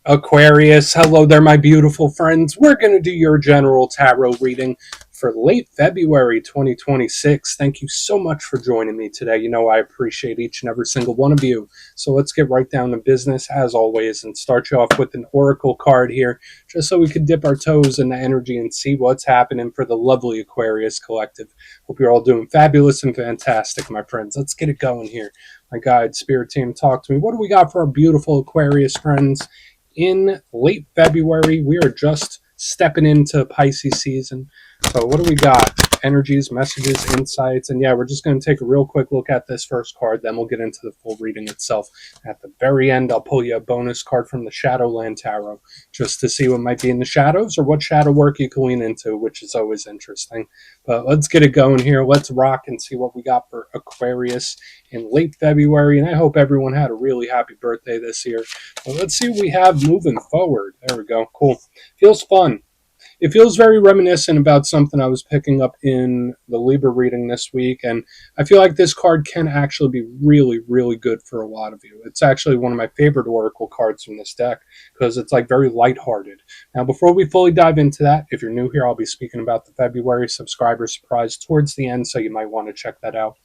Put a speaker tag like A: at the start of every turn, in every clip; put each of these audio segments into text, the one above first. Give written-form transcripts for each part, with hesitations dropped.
A: Aquarius, hello there, my beautiful friends. We're going to do your general tarot reading for late February 2026. Thank you so much for joining me today. You know, I appreciate each and every single one of you. So let's get right down to business, as always, and start you off with an oracle card here, just so we can dip our toes in the energy and see what's happening for the lovely Aquarius collective. Hope you're all doing fabulous and fantastic, my friends. Let's get it going here. My guide, spirit team, talk to me. What do we got for our beautiful Aquarius friends? In late February. We are just stepping into Pisces season. So, what do we got? Energies, messages, insights. And yeah, we're just going to take a real quick look at this first card. Then we'll get into the full reading itself. At the very end, I'll pull you a bonus card from the Shadowland Tarot just to see what might be in the shadows or what shadow work you can lean into, which is always interesting. But let's get it going here. Let's rock and see what we got for Aquarius in late February. And I hope everyone had a really happy birthday this year. Well, let's see what we have moving forward. There we go. Cool. Feels fun. It feels very reminiscent about something I was picking up in the Libra reading this week. And I feel like this card can actually be really, really good for a lot of you. It's actually one of my favorite oracle cards from this deck because it's like very lighthearted. Now, before we fully dive into that, if you're new here, I'll be speaking about the February subscriber surprise towards the end, so you might want to check that out.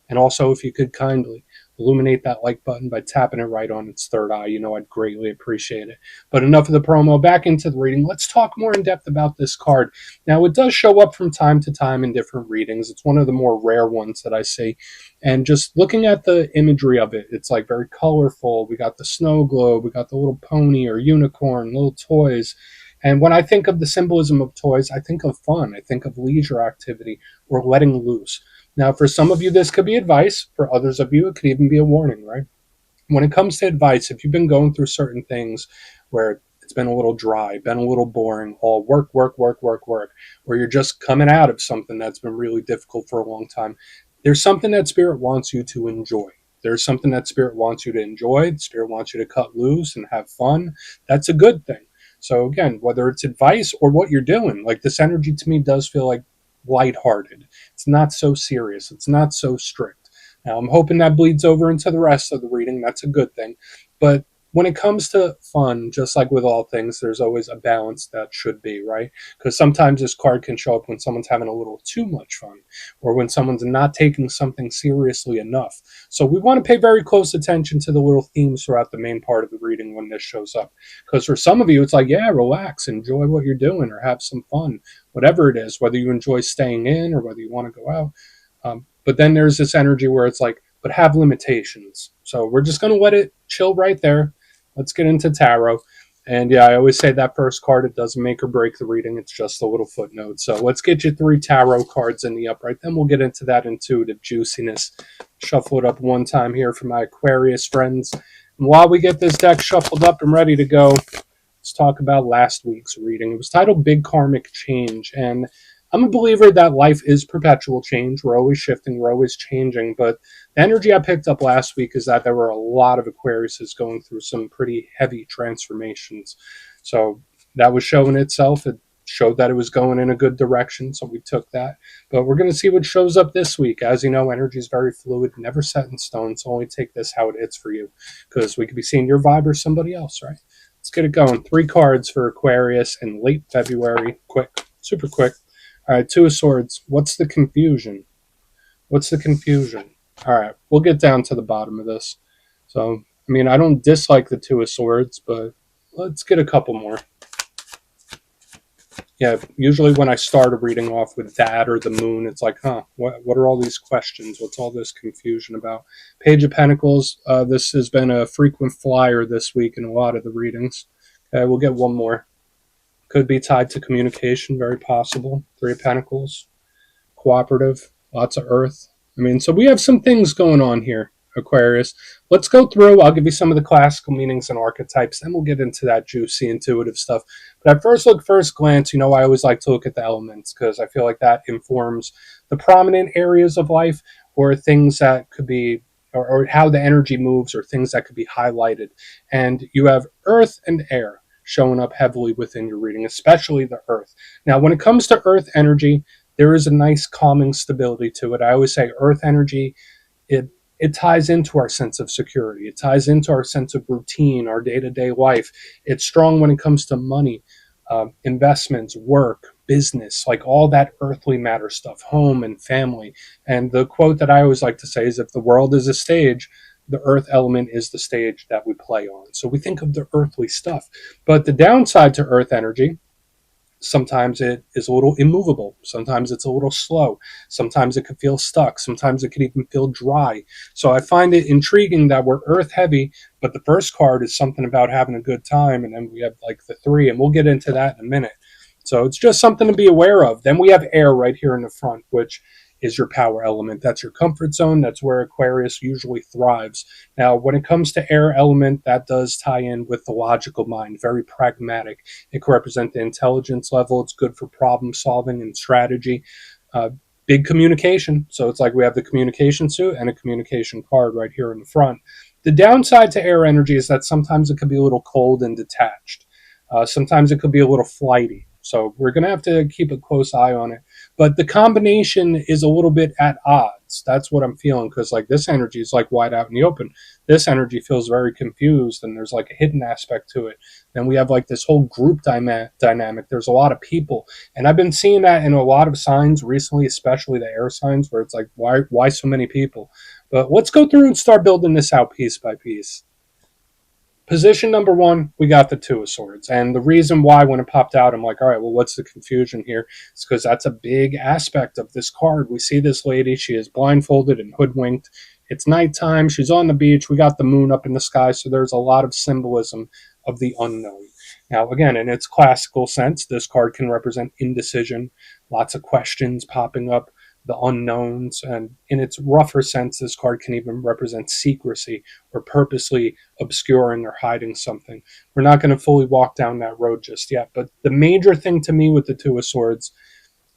A: And also, if you could kindly illuminate that like button by tapping it right on its third eye, I'd greatly appreciate it. But enough of the promo, back into the reading. Let's talk more in depth about this card. Now, it does show up from time to time in different readings. It's one of the more rare ones that I see. And just looking at the imagery of it, it's like very colorful. We got the snow globe, we got the little pony or unicorn, little toys. And when I think of the symbolism of toys, I think of fun. I think of leisure activity or letting loose. Now, for some of you, this could be advice. For others of you, it could even be a warning, right? When it comes to advice, if you've been going through certain things where it's been a little dry, been a little boring, all work, work, work, work, work, or you're just coming out of something that's been really difficult for a long time, there's something that Spirit wants you to enjoy. There's something that Spirit wants you to enjoy. Spirit wants you to cut loose and have fun. That's a good thing. So again, whether it's advice or what you're doing, like this energy to me does feel like lighthearted. It's not so serious. It's not so strict. Now, I'm hoping that bleeds over into the rest of the reading. That's a good thing. But when it comes to fun, just like with all things, there's always a balance that should be, right? Because sometimes this card can show up when someone's having a little too much fun or when someone's not taking something seriously enough. So we want to pay very close attention to the little themes throughout the main part of the reading when this shows up. Because for some of you, it's like, yeah, relax, enjoy what you're doing or have some fun, whatever it is, whether you enjoy staying in or whether you want to go out. But then there's this energy where it's like, but have limitations. So we're just going to let it chill right there. Let's get into tarot. And yeah, I always say that first card, it doesn't make or break the reading. It's just a little footnote. So let's get you 3 tarot cards in the upright. Then we'll get into that intuitive juiciness. Shuffle it up one time here for my Aquarius friends. And while we get this deck shuffled up and ready to go, let's talk about last week's reading. It was titled Big Karmic Change. And I'm a believer that life is perpetual change. We're always shifting, we're always changing. But the energy I picked up last week is that there were a lot of Aquariuses going through some pretty heavy transformations. So that was showing itself. It showed that it was going in a good direction, so we took that. But we're going to see what shows up this week. As you know, energy is very fluid, never set in stone, so only take this how it is for you, because we could be seeing your vibe or somebody else, right? Let's get it going. 3 cards for Aquarius in late February. Quick, super quick. All right, 2 of Swords. What's the confusion? What's the confusion? All right, we'll get down to the bottom of this. So, I mean, I don't dislike the 2 of Swords, but let's get a couple more. Yeah, usually when I start a reading off with that or the moon, it's like, what are all these questions? What's all this confusion about? Page of Pentacles. This has been a frequent flyer this week in a lot of the readings. Okay, we'll get one more. Could be tied to communication, very possible. 3 of Pentacles, cooperative, lots of earth. I mean, so we have some things going on here, Aquarius. Let's go through. I'll give you some of the classical meanings and archetypes, then we'll get into that juicy, intuitive stuff. But at first glance, I always like to look at the elements because I feel like that informs the prominent areas of life or things that could be, or how the energy moves or things that could be highlighted. And you have earth and air showing up heavily within your reading, especially the earth. Now, when it comes to earth energy, there is a nice calming stability to it. I always say earth energy, it it ties into our sense of security. It ties into our sense of routine, our day to day life. It's strong when it comes to money, investments, work, business, like all that earthly matter stuff, home and family. And the quote that I always like to say is if the world is a stage, the earth element is the stage that we play on. So we think of the earthly stuff. But the downside to earth energy, sometimes it is a little immovable. Sometimes it's a little slow. Sometimes it could feel stuck. Sometimes it could even feel dry. So I find it intriguing that we're earth heavy, but the first card is something about having a good time. And then we have like the three, and we'll get into that in a minute. So it's just something to be aware of. Then we have air right here in the front, which is your power element. That's your comfort zone. That's where Aquarius usually thrives. Now, when it comes to air element, that does tie in with the logical mind, very pragmatic. It can represent the intelligence level. It's good for problem solving and strategy. Uh, Big communication. So it's like we have the communication suit and a communication card right here in the front. The downside to air energy is that sometimes it can be a little cold and detached. Sometimes it could be a little flighty. So we're going to have to keep a close eye on it. But the combination is a little bit at odds. That's what I'm feeling because like this energy is like wide out in the open. This energy feels very confused and there's like a hidden aspect to it. Then we have like this whole group dynamic. There's a lot of people. And I've been seeing that in a lot of signs recently, especially the air signs where it's like, why so many people? But let's go through and start building this out piece by piece. Position number one, we got the Two of Swords. And the reason why, when it popped out, I'm like, all right, well, what's the confusion here? It's because that's a big aspect of this card. We see this lady, she is blindfolded and hoodwinked. It's nighttime, she's on the beach, we got the moon up in the sky, so there's a lot of symbolism of the unknown. Now, again, in its classical sense, this card can represent indecision, lots of questions popping up, the unknowns, and in its rougher sense, this card can even represent secrecy or purposely obscuring or hiding something. We're not going to fully walk down that road just yet, but the major thing to me with the Two of Swords,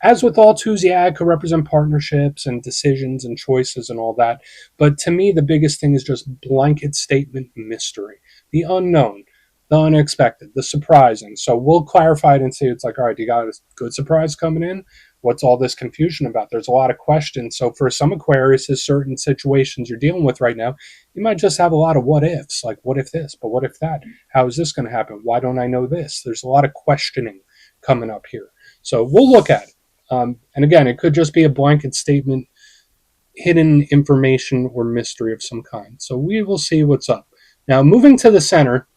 A: as with all twos, yeah, it could represent partnerships and decisions and choices and all that. But to me, the biggest thing is just blanket statement mystery, the unknown, the unexpected, the surprising. So we'll clarify it and see. It's like, all right, you got a good surprise coming in? What's all this confusion about? There's a lot of questions. So for some Aquarius, certain situations you're dealing with right now, you might just have a lot of what ifs, like what if this, but what if that? How is this going to happen? Why don't I know this? There's a lot of questioning coming up here. So we'll look at it. And again, it could just be a blanket statement, hidden information or mystery of some kind. So we will see what's up. Now, moving to the center,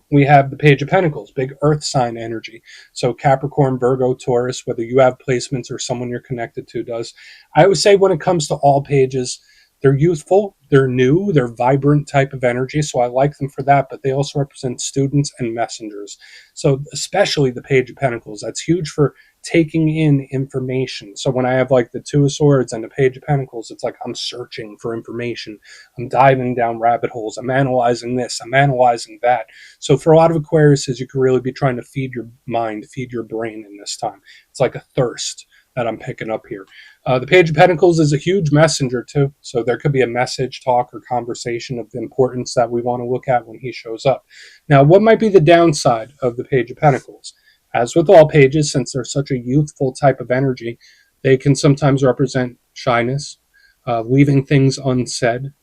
A: we have the Page of Pentacles, big earth sign energy. So Capricorn, Virgo, Taurus, whether you have placements or someone you're connected to does. I would say when it comes to all pages, they're youthful, they're new, they're vibrant type of energy. So I like them for that, but they also represent students and messengers. So especially the Page of Pentacles, that's huge for taking in information. So when I have like the Two of Swords and the Page of Pentacles, it's like I'm searching for information. I'm diving down rabbit holes. I'm analyzing this. I'm analyzing that. So for a lot of Aquariuses, you can really be trying to feed your mind, feed your brain in this time. It's like a thirst that I'm picking up here. The Page of Pentacles is a huge messenger too. So there could be a message, talk, or conversation of importance that we want to look at when he shows up. Now, what might be the downside of the Page of Pentacles? As with all pages, since they're such a youthful type of energy, they can sometimes represent shyness, leaving things unsaid.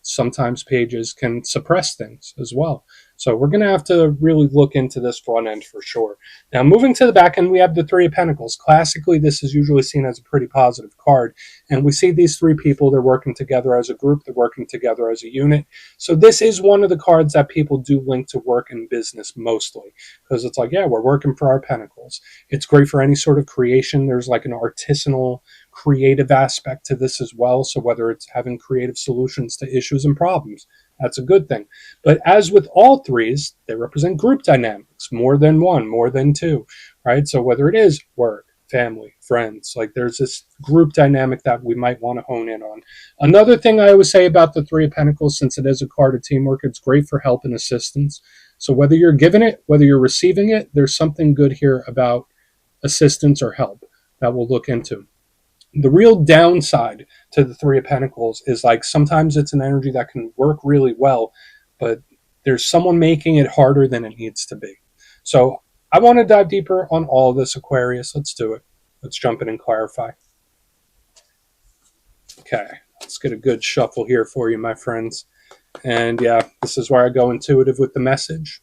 A: Sometimes pages can suppress things as well. So we're going to have to really look into this front end for sure. Now, moving to the back end, we have the Three of Pentacles. Classically, this is usually seen as a pretty positive card. And we see these three people, they're working together as a group, they're working together as a unit. So this is one of the cards that people do link to work and business mostly. Because it's like, yeah, we're working for our pentacles. It's great for any sort of creation. There's like an artisanal, creative aspect to this as well. So whether it's having creative solutions to issues and problems, that's a good thing. But as with all threes, they represent group dynamics, more than one, more than two, right? So whether it is work, family, friends, like there's this group dynamic that we might want to hone in on. Another thing I always say about the Three of Pentacles, since it is a card of teamwork, it's great for help and assistance. So whether you're giving it, whether you're receiving it, there's something good here about assistance or help that we'll look into. The real downside to the Three of Pentacles is like sometimes it's an energy that can work really well, but there's someone making it harder than it needs to be. So I want to dive deeper on all of this, Aquarius. Let's do it. Let's jump in and clarify. Okay. Let's get a good shuffle here for you, my friends. And yeah, this is where I go intuitive with the message,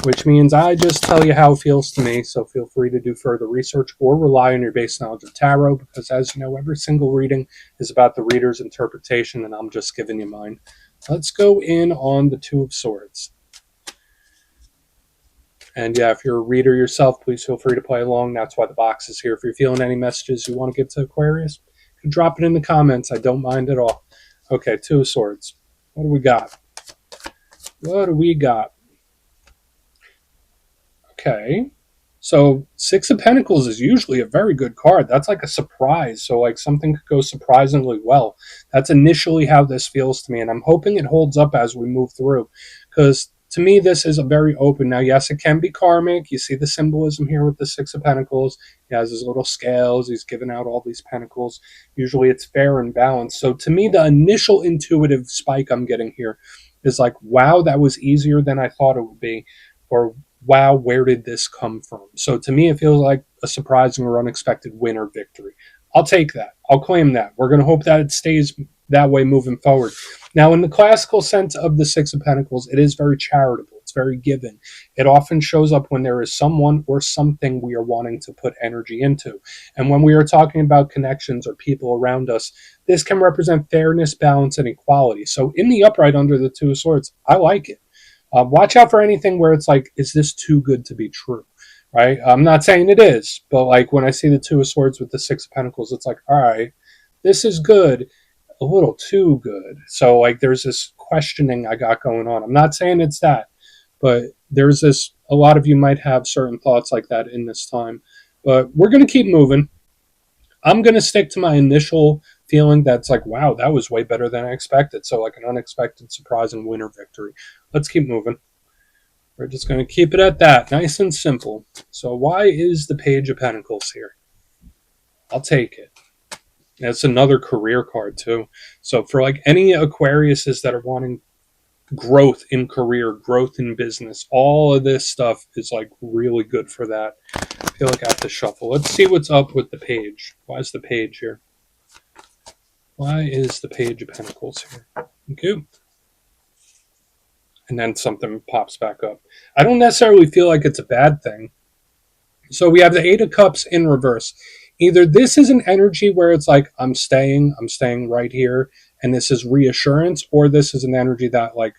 A: which means I just tell you how it feels to me. So feel free to do further research or rely on your base knowledge of tarot, because as you know, every single reading is about the reader's interpretation, and I'm just giving you mine. Let's go in on the Two of Swords. And yeah, if you're a reader yourself, please feel free to play along. That's why the box is here. If you're feeling any messages you want to give to Aquarius, you can drop it in the comments. I don't mind at all. Okay, Two of Swords. What do we got? What do we got? Okay. So Six of Pentacles is usually a very good card. That's like a surprise. So like something could go surprisingly well. That's initially how this feels to me. And I'm hoping it holds up as we move through. Because to me, this is a very open. Now, yes, it can be karmic. You see the symbolism here with the Six of Pentacles. He has his little scales. He's giving out all these pentacles. Usually it's fair and balanced. So to me, the initial intuitive spike I'm getting here is like, wow, that was easier than I thought it would be. Or wow, where did this come from? So to me, it feels like a surprising or unexpected win or victory. I'll take that. I'll claim that. We're going to hope that it stays that way moving forward. Now, in the classical sense of the Six of Pentacles, it is very charitable. It's very giving. It often shows up when there is someone or something we are wanting to put energy into. And when we are talking about connections or people around us, this can represent fairness, balance, and equality. So in the upright under the Two of Swords, I like it. Watch out for anything where it's like, is this too good to be true? Right? I'm not saying it is, but like when I see the Two of Swords with the Six of Pentacles, it's like, all right, this is good, a little too good. So like there's this questioning I got going on. I'm not saying it's that, but there's this, a lot of you might have certain thoughts like that in this time. But we're going to keep moving. I'm going to stick to my initial feeling that's like, wow, that was way better than I expected. So like an unexpected surprise and winner victory. Let's keep moving. We're just going to keep it at that. Nice and simple. So why is the Page of Pentacles here? I'll take it. That's another career card too. So for like any Aquariuses that are wanting growth in career, growth in business, all of this stuff is like really good for that. I feel like I have to shuffle. Let's see what's up with the Page. Why is the Page here? Why is the Page of Pentacles here? Okay. And then something pops back up. I don't necessarily feel like it's a bad thing. So we have the Eight of Cups in reverse. Either this is an energy where it's like, I'm staying right here, and this is reassurance, or this is an energy that like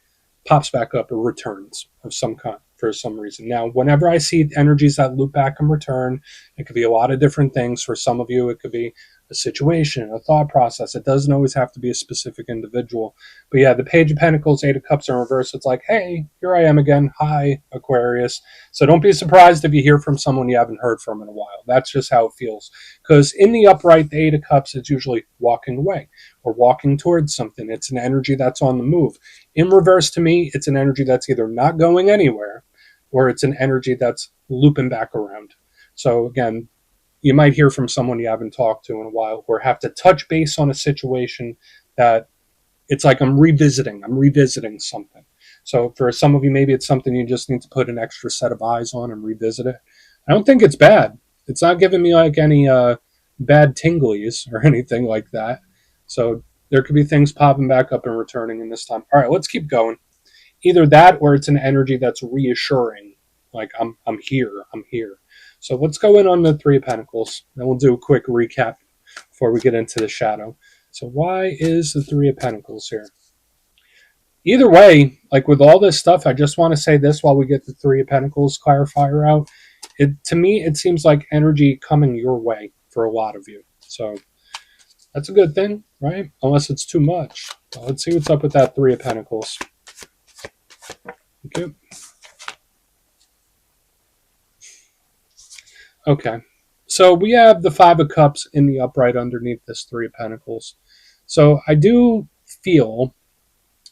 A: pops back up or returns of some kind for some reason. Now, whenever I see energies that loop back and return, it could be a lot of different things. For some of you, it could be a situation, a thought process. It doesn't always have to be a specific individual. But yeah, the Page of Pentacles, Eight of Cups in reverse, it's like, hey, here I am again. Hi, Aquarius. So don't be surprised if you hear from someone you haven't heard from in a while. That's just how it feels. Because in the upright, the Eight of Cups is usually walking away or walking towards something. It's an energy that's on the move. In reverse, to me, it's an energy that's either not going anywhere or it's an energy that's looping back around. So again, you might hear from someone you haven't talked to in a while, or have to touch base on a situation that it's like I'm revisiting something. So for some of you, maybe it's something you just need to put an extra set of eyes on and revisit it. I don't think it's bad. It's not giving me like any bad tinglies or anything like that. So there could be things popping back up and returning in this time. All right, let's keep going. Either that or it's an energy that's reassuring, like I'm here. So let's go in on the Three of Pentacles, and we'll do a quick recap before we get into the shadow. So why is the Three of Pentacles here? Either way, like with all this stuff, I just want to say this while we get the Three of Pentacles clarifier out. To me, it seems like energy coming your way for a lot of you. So that's a good thing, right? Unless it's too much. Well, let's see what's up with that Three of Pentacles. Okay. Okay. So we have the Five of Cups in the upright underneath this Three of Pentacles. So I do feel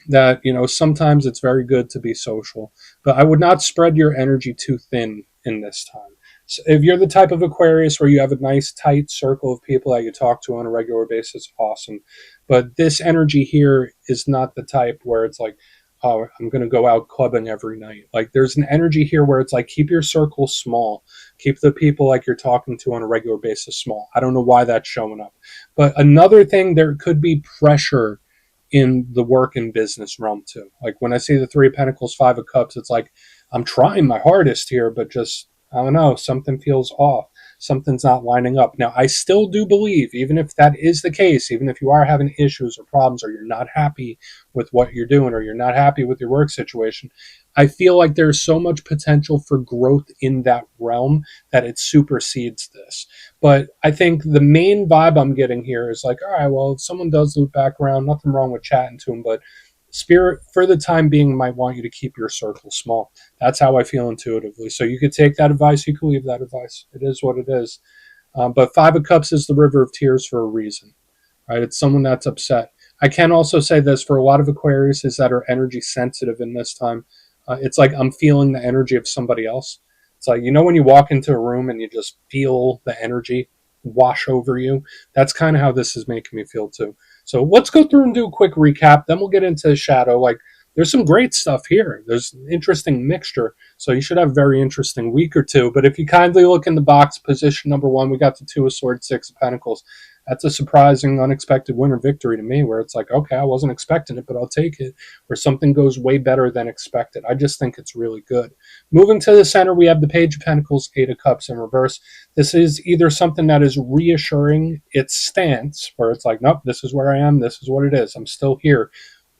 A: that, sometimes it's very good to be social, but I would not spread your energy too thin in this time. So if you're the type of Aquarius where you have a nice tight circle of people that you talk to on a regular basis, awesome. But this energy here is not the type where it's like, oh, I'm going to go out clubbing every night. Like there's an energy here where it's like, keep your circle small. Keep the people like you're talking to on a regular basis small. I don't know why that's showing up. But another thing, there could be pressure in the work and business realm too. Like when I see the Three of Pentacles, Five of Cups, it's like I'm trying my hardest here, but just, I don't know, something feels off. Something's not lining up. Now, I still do believe, even if that is the case, even if you are having issues or problems, or you're not happy with what you're doing, or you're not happy with your work situation, I feel like there's so much potential for growth in that realm that it supersedes this. But I think the main vibe I'm getting here is like, all right, well, if someone does loop back around, nothing wrong with chatting to them, but spirit for the time being might want you to keep your circle small. That's how I feel intuitively. So you could take that advice, you could leave that advice. It is what it is. But Five of Cups is the river of tears for a reason, right? It's someone that's upset. I can also say this for a lot of Aquariuses that are energy sensitive in this time. It's like I'm feeling the energy of somebody else. It's like, you know, when you walk into a room and you just feel the energy wash over you, that's kind of how this is making me feel too. So let's go through and do a quick recap. Then we'll get into shadow. Like there's some great stuff here. There's an interesting mixture. So you should have a very interesting week or two. But if you kindly look in the box, position number one, we got the Two of Swords, Six of Pentacles. That's a surprising, unexpected winner victory to me, where it's like, okay, I wasn't expecting it, but I'll take it. Where something goes way better than expected. I just think it's really good. Moving to the center, we have the Page of Pentacles, Eight of Cups in reverse. This is either something that is reassuring its stance, where it's like, nope, this is where I am, this is what it is, I'm still here.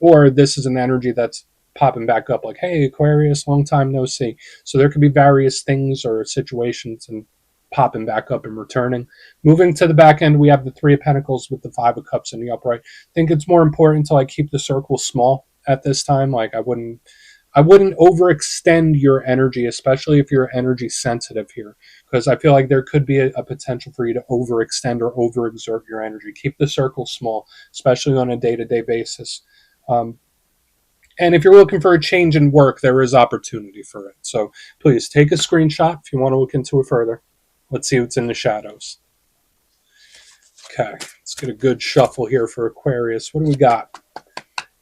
A: Or this is an energy that's popping back up, like, hey, Aquarius, long time no see. So there could be various things or situations and popping back up and returning. Moving to the back end, we have the Three of Pentacles with the Five of Cups in the upright. I think it's more important to like keep the circle small at this time. Like I wouldn't overextend your energy, especially if you're energy sensitive here, because I feel like there could be a potential for you to overextend or overexert your energy. Keep the circle small, especially on a day-to-day basis. And if you're looking for a change in work, there is opportunity for it. So please take a screenshot if you want to look into it further. Let's see what's in the shadows. Okay, let's get a good shuffle here for Aquarius. What do we got?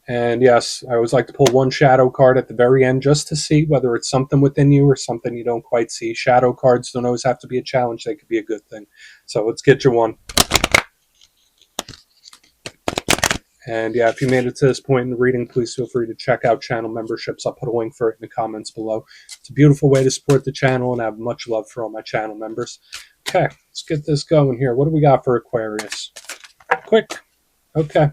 A: And yes, I always like to pull one shadow card at the very end just to see whether it's something within you or something you don't quite see. Shadow cards don't always have to be a challenge. They could be a good thing. So let's get you one. And yeah, if you made it to this point in the reading, please feel free to check out channel memberships. I'll put a link for it in the comments below. It's a beautiful way to support the channel, and I have much love for all my channel members. Okay, let's get this going here. What do we got for Aquarius? Quick. Okay,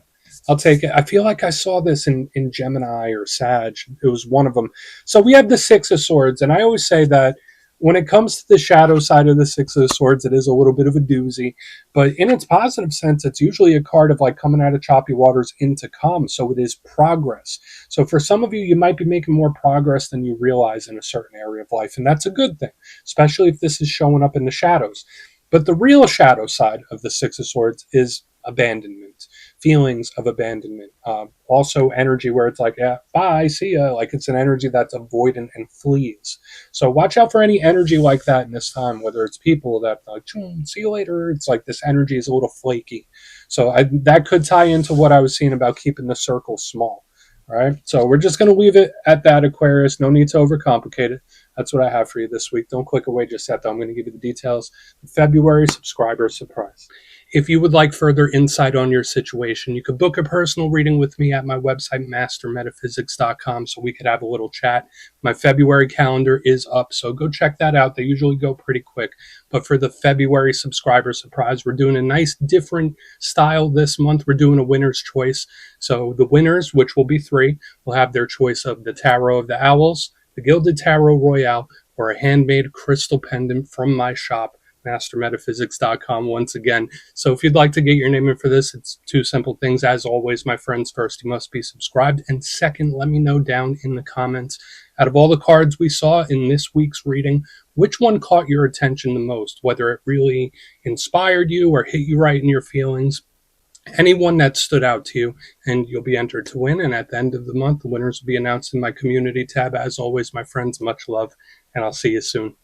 A: I'll take it. I feel like I saw this in Gemini or Sag. It was one of them. So we have the Six of Swords, and I always say that when it comes to the shadow side of the Six of Swords, it is a little bit of a doozy. But in its positive sense, it's usually a card of like coming out of choppy waters into calm. So it is progress. So for some of you, you might be making more progress than you realize in a certain area of life. And that's a good thing, especially if this is showing up in the shadows. But the real shadow side of the Six of Swords is abandonment, feelings of abandonment. Also energy where it's like, yeah, bye, see ya. Like it's an energy that's avoidant and flees. So watch out for any energy like that in this time, whether it's people that like, see you later. It's like this energy is a little flaky. So that could tie into what I was seeing about keeping the circle small. All right. So we're just going to leave it at that, Aquarius. No need to overcomplicate it. That's what I have for you this week. Don't click away just yet, though. I'm going to give you the details. The February subscriber surprise. If you would like further insight on your situation, you could book a personal reading with me at my website, mastermetaphysics.com, so we could have a little chat. My February calendar is up, so go check that out. They usually go pretty quick. But for the February subscriber surprise, we're doing a nice different style this month. We're doing a winner's choice. So the winners, which will be 3, will have their choice of the Tarot of the Owls, the Gilded Tarot Royale, or a handmade crystal pendant from my shop, mastermetaphysics.com once again. So if you'd like to get your name in for this, it's 2 simple things. As always, my friends, first, you must be subscribed. And second, let me know down in the comments, out of all the cards we saw in this week's reading, which one caught your attention the most, whether it really inspired you or hit you right in your feelings. Anyone that stood out to you, and you'll be entered to win. And at the end of the month, the winners will be announced in my community tab. As always, my friends, much love, and I'll see you soon.